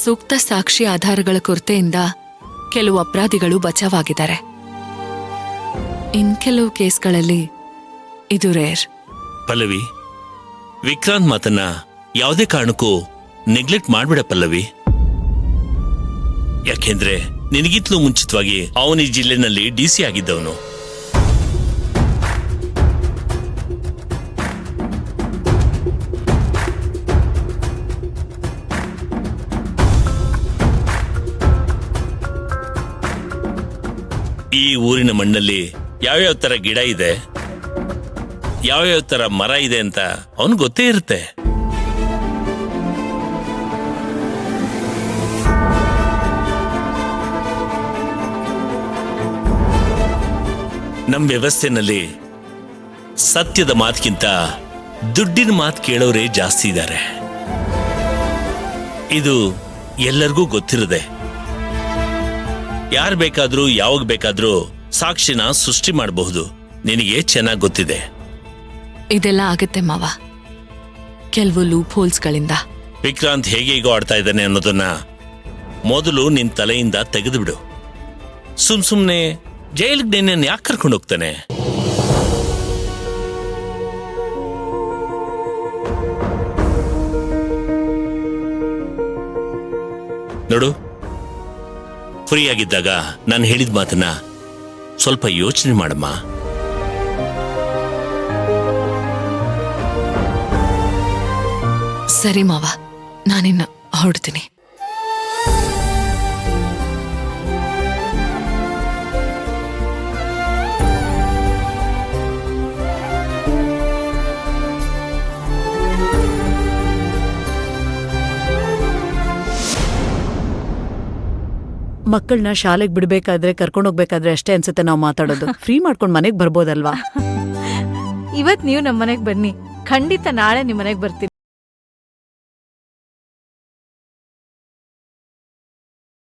ಸೂಕ್ತ ಸಾಕ್ಷಿ ಆಧಾರಗಳ ಕೊರತೆಯಿಂದ ಕೆಲವು ಅಪರಾಧಿಗಳು ಬಚಾವಾಗಿದ್ದಾರೆ. ಇನ್ ಕೆಲವು ಕೇಸ್ಗಳಲ್ಲಿ ಇದು ರೇರ್. ಪಲ್ಲವಿ, ವಿಕ್ರಾಂತ್ ಮಾತನ್ನ ಯಾವುದೇ ಕಾರಣಕ್ಕೂ ನೆಗ್ಲೆಕ್ಟ್ ಮಾಡ್ಬಿಡ ಪಲ್ಲವಿ. ಯಾಕೆಂದ್ರೆ ನಿನಗಿತ್ಲೂ ಮುಂಚಿತವಾಗಿ ಅವನ ಈ ಜಿಲ್ಲೆನಲ್ಲಿ DC ಆಗಿದ್ದವನು. ಈ ಊರಿನ ಮಣ್ಣಲ್ಲಿ ಯಾವ್ಯಾವ ತರ ಗಿಡ ಇದೆ, ಯಾವ್ಯಾವ ತರ ಮರ ಇದೆ ಅಂತ ಅವನು ಗೊತ್ತೇ ಇರುತ್ತೆ. ನಮ್ಮ ವ್ಯವಸ್ಥೆನಲ್ಲಿ ಸತ್ಯದ ಮಾತಿಗಿಂತ ದುಡ್ಡಿನ ಮಾತು ಕೇಳೋರೇ ಜಾಸ್ತಿ ಇದ್ದಾರೆ. ಇದು ಎಲ್ಲರಿಗೂ ಗೊತ್ತಿರದೆ ಯಾರು ಬೇಕಾದ್ರೂ ಯಾವಾಗ ಬೇಕಾದ್ರೂ ಸಾಕ್ಷಿನ ಸೃಷ್ಟಿ ಮಾಡಬಹುದು. ನಿನಗೆ ಚೆನ್ನಾಗಿ ಗೊತ್ತಿದೆ. ಇದೆಲ್ಲ ಆಗತ್ತೆ ಮಾವ, ಕೆಲವು ಲೂಪ್ ಹೋಲ್ಸ್ಗಳಿಂದ. ವಿಕ್ರಾಂತ್ ಹೇಗೇಗೋ ಆಡ್ತಾ ಇದ್ದಾನೆ ಅನ್ನೋದನ್ನ ಮೊದಲು ನಿನ್ ತಲೆಯಿಂದ ತೆಗೆದು ಬಿಡು. ಸುಮ್ನೆ ಜೈಲಿಗೆ ನಿನ್ನ ಯಾಕೆ ಕರ್ಕೊಂಡು ಹೋಗ್ತಾನೆ? ನೋಡು, ಫ್ರೀ ಆಗಿದ್ದಾಗ ನಾನು ಹೇಳಿದ ಮಾತನ್ನ ಸ್ವಲ್ಪ ಯೋಚನೆ ಮಾಡಮ್ಮ. ಸರಿ ಮಾವ, ನಾನಿನ್ನ ಹೊರಡ್ತೀನಿ. ಮಕ್ಕಳನ್ನ ಶಾಲೆಗೆ ಬಿಡ್ಬೇಕಾದ್ರೆ ಕರ್ಕೊಂಡೋಗ್ಬೇಕಾದ್ರೆ ಅಷ್ಟೇ ಅನ್ಸುತ್ತೆ ನಾವು ಮಾತಾಡೋದು. ಫ್ರೀ ಮಾಡ್ಕೊಂಡ್ ಮನೆಗ್ ಬರ್ಬೋದಲ್ವಾ? ಇವತ್ ನೀವು ನಮ್ಮನೆಗ್ ಬನ್ನಿ, ಖಂಡಿತ ನಾಳೆ ನಿಮ್ ಮನೆಗ್ ಬರ್ತೀನಿ.